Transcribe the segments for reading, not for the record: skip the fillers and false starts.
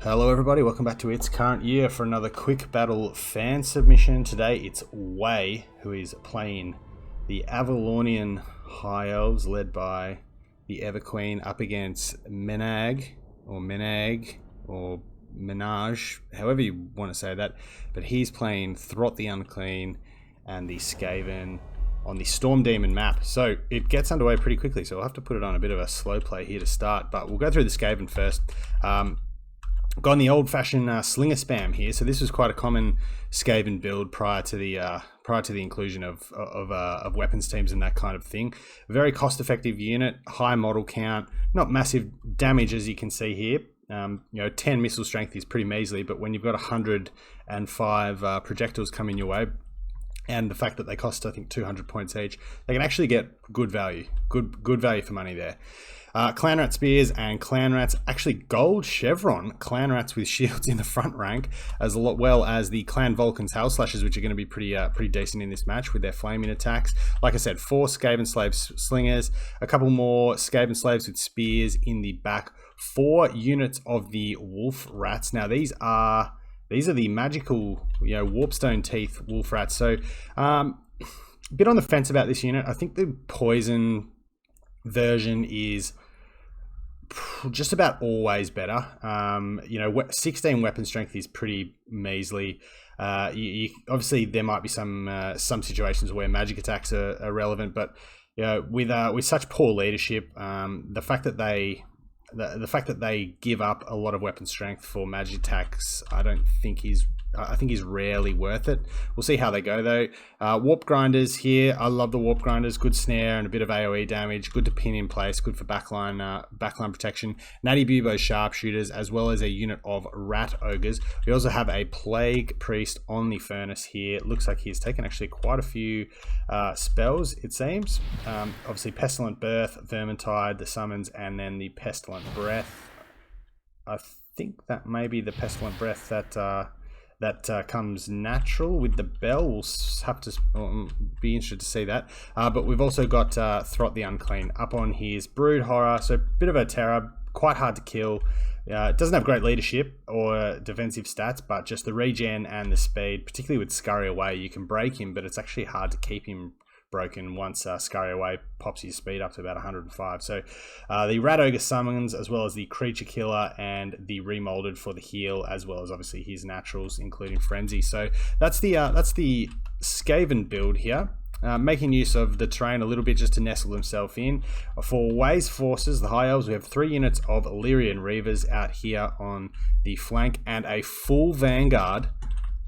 Hello everybody, welcome back to It's Current Year for another quick battle fan submission. Today it's Way, who is playing the Avalonian High Elves led by the Everqueen up against Menag or Menage, however you want to say that. But he's playing Throt the Unclean and the Skaven on the Storm Demon map. So it gets underway pretty quickly, so we'll have to put it on a bit of a slow play here to start. But we'll go through the Skaven first. Gone the old-fashioned slinger spam here, so this was quite a common Skaven build prior to the inclusion of weapons teams and that kind of thing. Very cost-effective unit, high model count, not massive damage as you can see here. 10 missile strength is pretty measly, but when you've got 105 projectiles coming your way, and the fact that they cost, I think, 200 points each, they can actually get good value, good value for money there. Clanrat Spears and Clanrats, actually gold chevron Clanrats with shields in the front rank, as well as the Clan Vulcan's Hell Slashers, which are going to be pretty decent in this match with their flaming attacks. Like I said, 4 Skaven Slaves Slingers, a couple more Skaven Slaves with spears in the back, 4 units of the Wolf Rats. Now these are the magical, Warpstone Teeth Wolf Rats. So a bit on the fence about this unit. I think the poison version is just about always better. 16 weapon strength is pretty measly. Obviously there might be some situations where magic attacks are relevant, but with such poor leadership, the fact that they give up a lot of weapon strength for magic attacks, I think is rarely worth it. We'll see how they go though. Warp Grinders here. I love the Warp Grinders. Good snare and a bit of AoE damage. Good to pin in place. Good for backline protection. Natty Bubo's Sharpshooters, as well as a unit of Rat Ogres. We also have a Plague Priest on the Furnace here. It looks like he's taken actually quite a few spells, it seems. Obviously Pestilent Birth, Vermintide, the Summons, and then the Pestilent Breath. I think that may be the Pestilent Breath that comes natural with the bell. We'll have to be interested to see that. But we've also got Throt the Unclean up on his Brood Horror, so a bit of a terror, quite hard to kill. It doesn't have great leadership or defensive stats, but just the regen and the speed, particularly with Scurry Away, you can break him, but it's actually hard to keep him broken once Scurry Away pops his speed up to about 105. So the Rat Ogre Summons, as well as the Creature Killer and the Remolded for the heal, as well as obviously his naturals, including Frenzy. So that's the Skaven build here. Making use of the terrain a little bit just to nestle themselves in. For Way's forces, the High Elves, we have 3 units of Illyrian Reavers out here on the flank and a full Vanguard.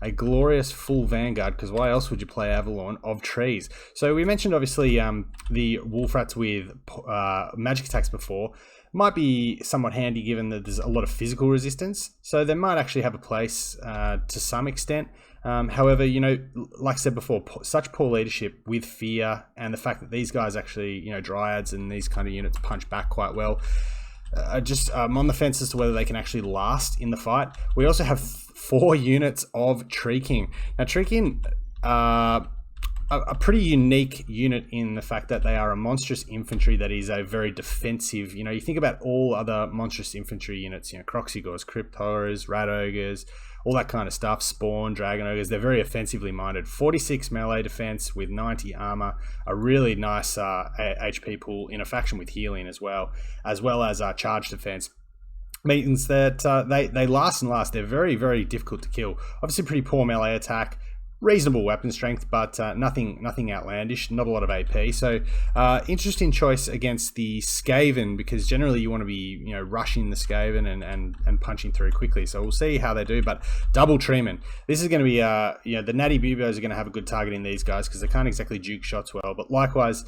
A glorious full Vanguard, because why else would you play Avalon, of trees? So we mentioned obviously the Wolf Rats with magic attacks before. Might be somewhat handy given that there's a lot of physical resistance, so they might actually have a place to some extent. However, like I said before, such poor leadership with fear, and the fact that these guys actually, Dryads and these kind of units punch back quite well. I'm on the fence as to whether they can actually last in the fight. We also have 4 units of Tree King. Now, Tree King are a pretty unique unit in the fact that they are a monstrous infantry that is a very defensive. You think about all other monstrous infantry units, Kroxigors, Crypt Horrors, Rat Ogres, all that kind of stuff, Spawn, Dragon Ogres. They're very offensively minded. 46 melee defense with 90 armor, a really nice HP pool in a faction with healing as well as charge defense. Means that they last and last. They're very, very difficult to kill. Obviously pretty poor melee attack, reasonable weapon strength, but nothing outlandish, not a lot of AP. So interesting choice against the Skaven, because generally you want to be rushing the Skaven and punching through quickly. So we'll see how they do. But double Treeman, this is going to be the Natty Bubos are going to have a good target in these guys because they can't exactly juke shots well. But likewise,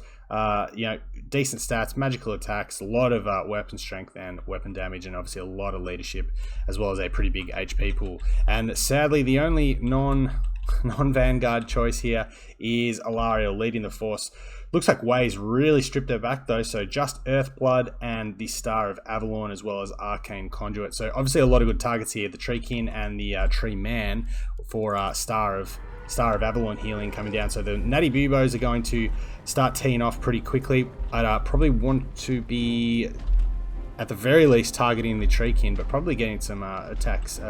decent stats, magical attacks, a lot of weapon strength and weapon damage, and obviously a lot of leadership, as well as a pretty big HP pool. And sadly, the only non-Vanguard choice here is Alarielle leading the force. Looks like Way's really stripped her back though, so just Earthblood and the Star of Avalon, as well as Arcane Conduit. So obviously a lot of good targets here. The Tree King and the Tree Man for Star of Avalon healing coming down. So the Natty Bubos are going to start teeing off pretty quickly. I'd probably want to be at the very least targeting the treekin, but probably getting some attacks,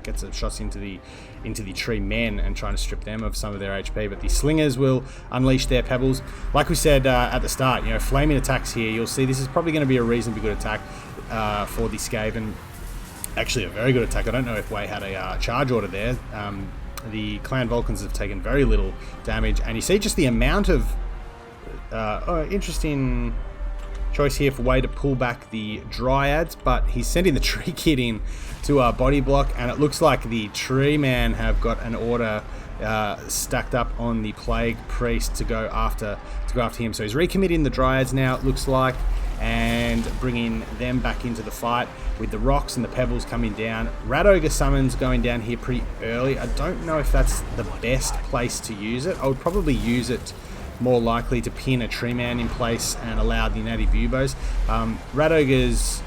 get some shots into the tree men and trying to strip them of some of their HP. But the slingers will unleash their pebbles. Like we said at the start, you know, flaming attacks here. You'll see this is probably going to be a reasonably good attack for the Skaven. Actually, a very good attack. I don't know if Wei had a charge order there. The Clan Vulcans have taken very little damage, and you see just the amount of interesting choice here for Wei to pull back the Dryads, but he's sending the Tree Kid in to our body block, and it looks like the Tree Man have got an order stacked up on the Plague Priest to go after him. So he's recommitting the Dryads now, it looks like, and bringing them back into the fight with the rocks and the pebbles coming down. Rat Ogre summons going down here pretty early. I don't know if that's the best place to use it. I would probably use it more likely to pin a Tree Man in place and allow the Natty Bubos. Rat Ogres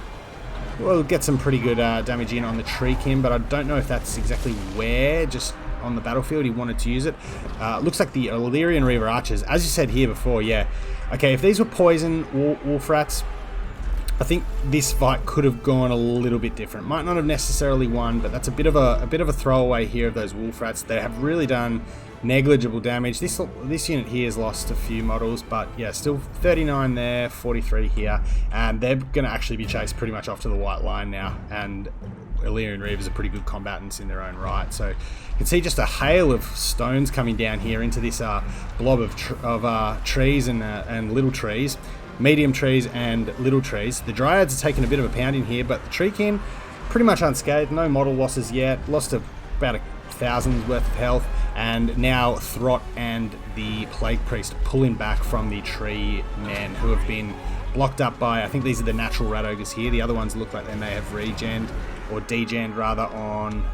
will get some pretty good damage in on the Treekin, but I don't know if that's exactly where, just on the battlefield, he wanted to use it. Looks like the Illyrian Reaver Archers, as you said here before, yeah. Okay, if these were poison wolf rats, I think this fight could have gone a little bit different. Might not have necessarily won, but that's a bit of a throwaway here of those wolf rats. They have really done negligible damage. This unit here has lost a few models, but yeah, still 39 there, 43 here, and they're going to actually be chased pretty much off to the white line now. And Illyrian Reavers are pretty good combatants in their own right. So you can see just a hail of stones coming down here into this blob of trees and little trees, medium trees and little trees. The Dryads are taking a bit of a pounding here, but the Treekin pretty much unscathed. No model losses yet. Lost about 1,000 worth of health, and now Throt and the Plague Priest pulling back from the Tree Men, who have been blocked up by, I think these are the natural Rat Ogres here. The other ones look like they may have regened, or degened rather, on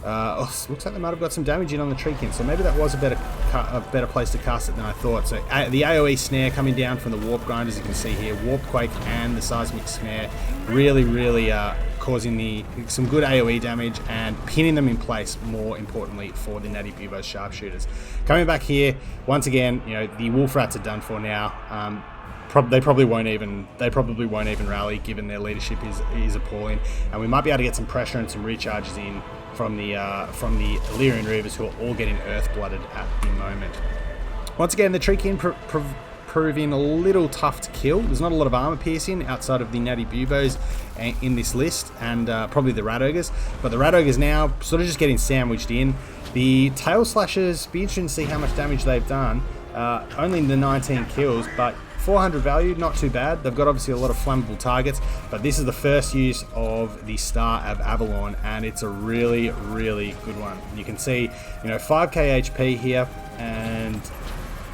looks like they might have got some damage in on the Treekin, so maybe that was a better place to cast it than I thought. So the AoE snare coming down from the Warp Grind, as you can see here, Warp Quake and the Seismic Snare really causing some good AoE damage and pinning them in place, more importantly, for the Natty Bubos Sharpshooters. Coming back here, once again, you know, the Wolf Rats are done for now. They probably won't even rally, given their leadership is appalling, and we might be able to get some pressure and some recharges in from the Illyrian Reavers, who are all getting earth-blooded at the moment. Once again, the Treekin proving a little tough to kill. There's not a lot of armor piercing outside of the Natty Bubos in this list, and probably the Rat Ogres, but the Rat Ogres now sort of just getting sandwiched in. The Tail Slashers, be interesting to see how much damage they've done. Only the 19 kills, but 400 value, not too bad. They've got obviously a lot of flammable targets, but this is the first use of the Star of Avalon, and it's a really, really good one. You can see, you know, 5k HP here, and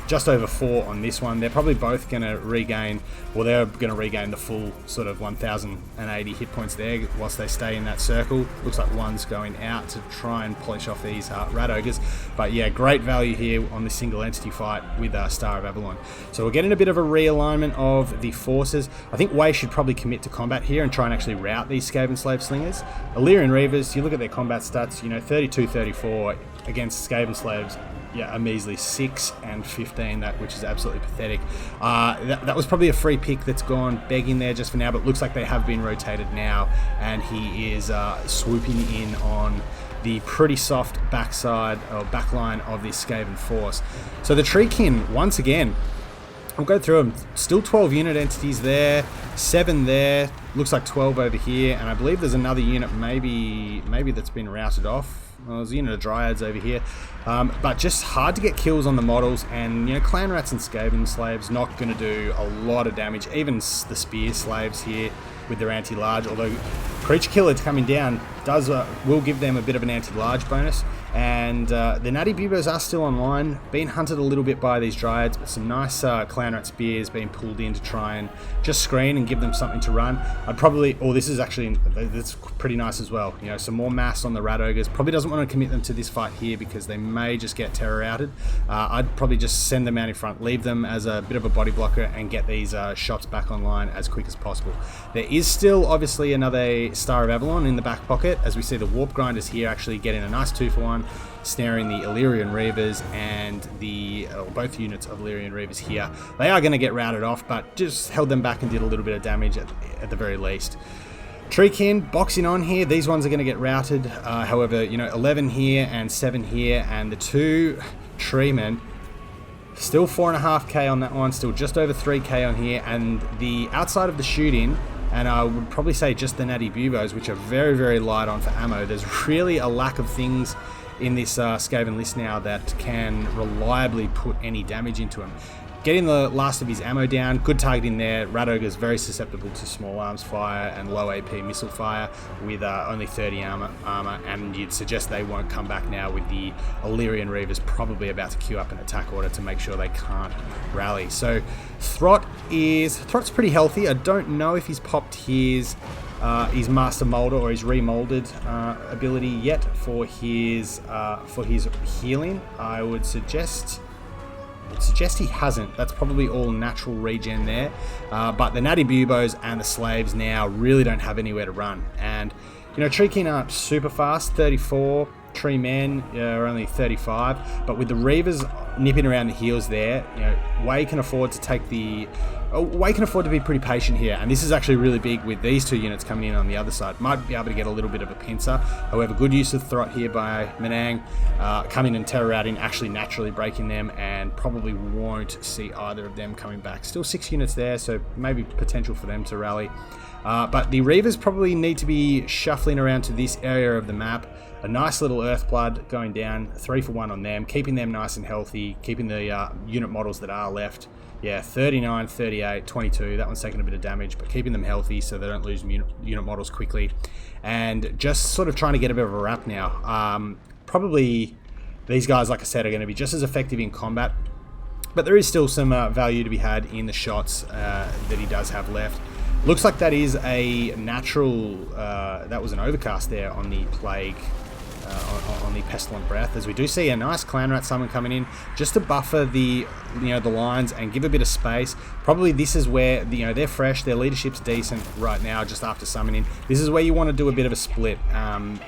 just over 4 on this one. They're probably both going to regain, well, they're going to regain the full sort of 1,080 hit points there whilst they stay in that circle. Looks like one's going out to try and polish off these Rat Ogres. But yeah, great value here on this single entity fight with Star of Avalon. So we're getting a bit of a realignment of the forces. I think Wei should probably commit to combat here and try and actually rout these Skaven Slave Slingers. Illyrian Reavers, you look at their combat stats, you know, 32, 34 against Skaven Slaves. Yeah, a measly 6 and 15, which is absolutely pathetic. That was probably a free pick that's gone begging there just for now, but it looks like they have been rotated now, and he is swooping in on the pretty soft backside or backline of this Skaven force. So the Treekin, once again, I'll go through them. Still 12 unit entities there, 7 there, looks like 12 over here, and I believe there's another unit maybe that's been routed off. Well, there's a unit of Dryads over here, but just hard to get kills on the models, and you know, Clan Rats and Skaven Slaves not going to do a lot of damage. Even the Spear Slaves here with their anti-large, although Creature Killer coming down will give them a bit of an anti-large bonus. And the Natty Bubos are still online, being hunted a little bit by these Dryads, but some nice Clan Rat Spears being pulled in to try and just screen and give them something to run. This is actually, that's pretty nice as well. You know, some more mass on the Rat Ogres. Probably doesn't want to commit them to this fight here because they may just get terror outed. I'd probably just send them out in front, leave them as a bit of a body blocker, and get these shots back online as quick as possible. There is still obviously another Star of Avalon in the back pocket. it, as we see the Warp Grinders here actually getting a nice 2-for-1, snaring the Illyrian Reavers and both units of Illyrian Reavers here. They are going to get routed off, but just held them back and did a little bit of damage at the very least. Treekin boxing on here. These ones are going to get routed. However, 11 here and 7 here, and the 2 Treemen still 4.5k on that one, still just over 3k on here, and the outside of the shooting, and I would probably say just the Natty Buboes, which are very, very light on for ammo. There's really a lack of things in this Skaven list now that can reliably put any damage into him. Getting the last of his ammo down, good targeting there. Rat Ogre's very susceptible to small arms fire and low AP missile fire with only 30 armor, and you'd suggest they won't come back now with the Illyrian Reavers probably about to queue up an attack order to make sure they can't rally. So Throt's pretty healthy. I don't know if he's popped his Master Molder or his remolded ability yet for his healing. I would suggest he hasn't. That's probably all natural regen there. But the Natty Buboes and the Slaves now really don't have anywhere to run. And, Treekin aren't super fast, 34. Treemen are only 35. But with the Reavers nipping around the heels there, Way can afford to be pretty patient here. And this is actually really big with these 2 units coming in on the other side. Might be able to get a little bit of a pincer. However, good use of Throt here by Menang. Coming and terror routing, actually naturally breaking them, and probably won't see either of them coming back. Still 6 units there, so maybe potential for them to rally. But the Reavers probably need to be shuffling around to this area of the map. A nice little Earthblood going down, 3-for-1 on them, keeping them nice and healthy, keeping the unit models that are left. Yeah, 39, 38, 22. That one's taking a bit of damage, but keeping them healthy so they don't lose unit models quickly. And just sort of trying to get a bit of a wrap now. Probably these guys, like I said, are going to be just as effective in combat. But there is still some value to be had in the shots that he does have left. Looks like that is a natural, that was an overcast there on the Plague, on the Pestilent Breath, as we do see a nice Clan Rat summon coming in just to buffer the lines and give a bit of space. Probably this is where they're fresh, their leadership's decent right now just after summoning. This is where you want to do a bit of a split.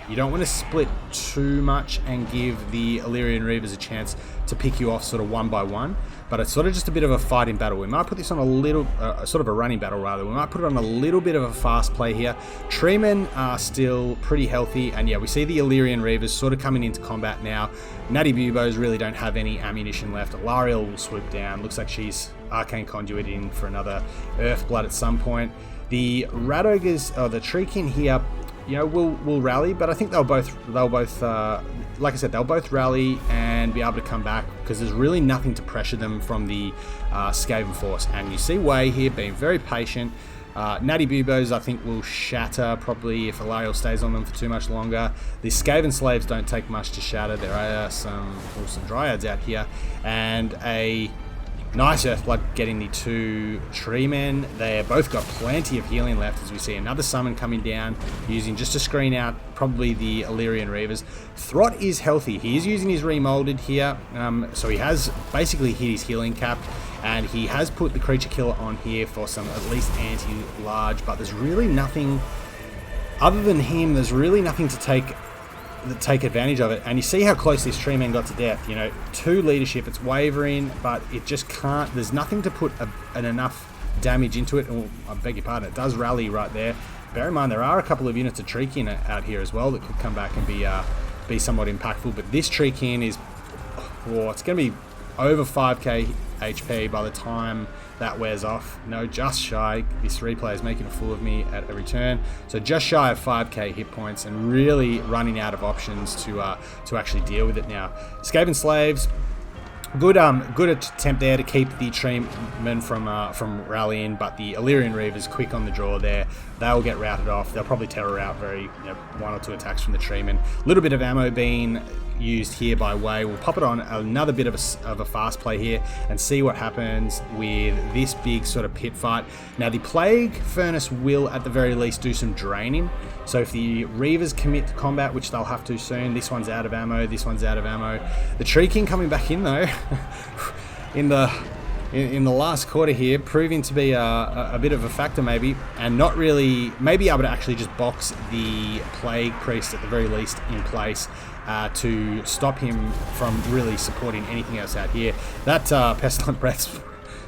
You don't want to split too much and give the Illyrian Reavers a chance to pick you off sort of one by one, but it's sort of just a bit of a fighting battle. We might put this on a little, sort of a running battle rather. We might put it on a little bit of a fast play here. Treemen are still pretty healthy, and yeah, we see the Illyrian Reavers sort of coming into combat now. Natty Buboes really don't have any ammunition left. Alariel will swoop down. Looks like she's Arcane Conduit in for another Earthblood at some point. The Rat Ogres, or the Treekin here, will rally, but I think they'll both like I said, they'll both rally and be able to come back because there's really nothing to pressure them from the Skaven force. And you see Way here being very patient. Natty Buboes, I think, will shatter probably if Alariel stays on them for too much longer. The Skaven Slaves don't take much to shatter. There are some Dryads out here, and a nice Earthblood getting the 2 Treemen. They both got plenty of healing left, as we see another summon coming down, using just to screen out probably the Illyrian Reavers. Throt is healthy. He is using his remolded here, so he has basically hit his healing cap, and he has put the Creature Killer on here for some at least anti-large, but there's really nothing, other than him, there's really nothing to take advantage of it. And you see how close this Treeman got to death. 2 leadership, it's wavering, but it just can't, there's nothing to put an enough damage into it. Oh, I beg your pardon, it does rally right there. Bear in mind there are a couple of units of Treekin out here as well that could come back and be somewhat impactful, but this Treekin is, it's going to be over 5k HP by the time that wears off. No, just shy. This replay is making a fool of me at every turn. So just shy of 5k hit points and really running out of options to actually deal with it now. Skaven Slaves, good attempt there to keep the Treemen from rallying, but the Illyrian Reavers quick on the draw there. They'll get routed off. They'll probably terror out 1 or 2 attacks from the Treemen. A little bit of ammo being used here by Way. We'll pop it on another bit of a fast play here and see what happens with this big sort of pit fight. Now the Plague Furnace will at the very least do some draining, so if the Reavers commit to combat, which they'll have to soon, this one's out of ammo, this one's out of ammo. The Treekin coming back in though in the in the last quarter here, proving to be a bit of a factor maybe, and not really, maybe able to actually just box the Plague Priest at the very least in place to stop him from really supporting anything else out here. That Pestilent Breath's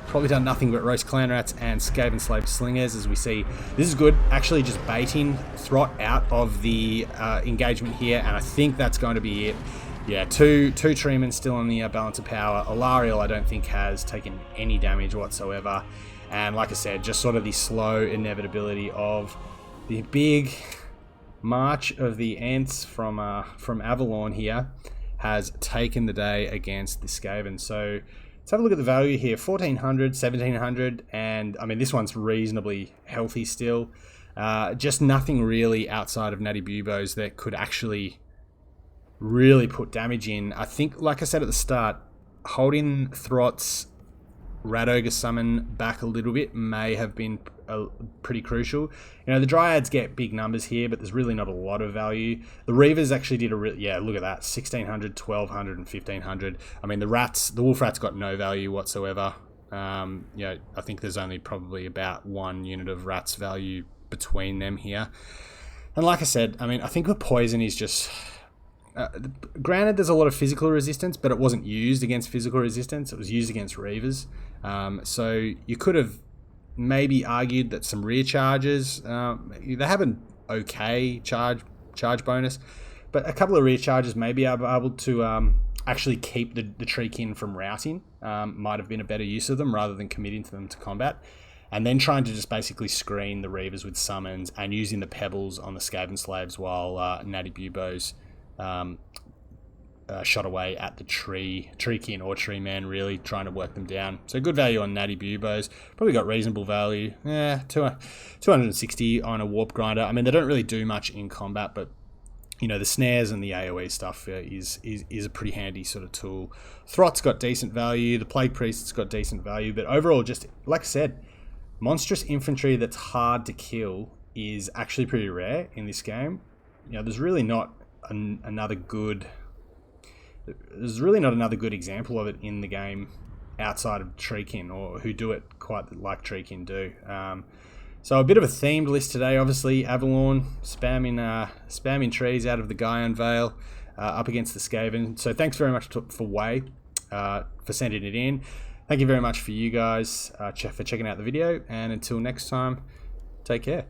probably done nothing but roast clan rats and Skaven Slave Slingers, as we see. This is good, actually just baiting Throt out of the engagement here, and I think that's going to be it. Yeah, two Treemen still on the balance of power. Alariel, I don't think, has taken any damage whatsoever. And like I said, just sort of the slow inevitability of the big march of the Ents from Avalon here has taken the day against the Skaven. So let's have a look at the value here. 1400, 1700, and I mean, this one's reasonably healthy still. Just nothing really outside of Natty Buboes that could actually really put damage in. I think, like I said at the start, holding Throt's Rat Ogre summon back a little bit may have been pretty crucial. You know, the Dryads get big numbers here, but there's really not a lot of value. The Reavers actually did yeah, look at that, 1600, 1200, and 1500. I mean, the Wolf Rats got no value whatsoever. You know, I think there's only probably about 1 unit of Rats value between them here. And like I said, I mean, I think the poison is just... granted, there's a lot of physical resistance, but it wasn't used against physical resistance. It was used against Reavers. So you could have maybe argued that some rear charges, they have an okay charge bonus, but a couple of rear charges may be able to actually keep the Treekin from routing. Might have been a better use of them rather than committing to them to combat. And then trying to just basically screen the Reavers with summons and using the pebbles on the Skaven Slaves while Natty Buboes shot away at the Treekin or Tree Man, really trying to work them down. So good value on Natty Buboes. Probably got reasonable value. Yeah, 260 on a Warp Grinder. I mean, they don't really do much in combat, but you know, the snares and the AoE stuff is a pretty handy sort of tool. Throt's got decent value. The Plague Priest's got decent value, but overall, just like I said, monstrous infantry that's hard to kill is actually pretty rare in this game. You know, there's really not another good example of it in the game outside of Treekin, or who do it quite like Treekin do. So a bit of a themed list today. Obviously, Avalon spamming trees out of the Gaian Vale up against the Skaven. So thanks very much for Way for sending it in. Thank you very much for you guys for checking out the video, and until next time, take care.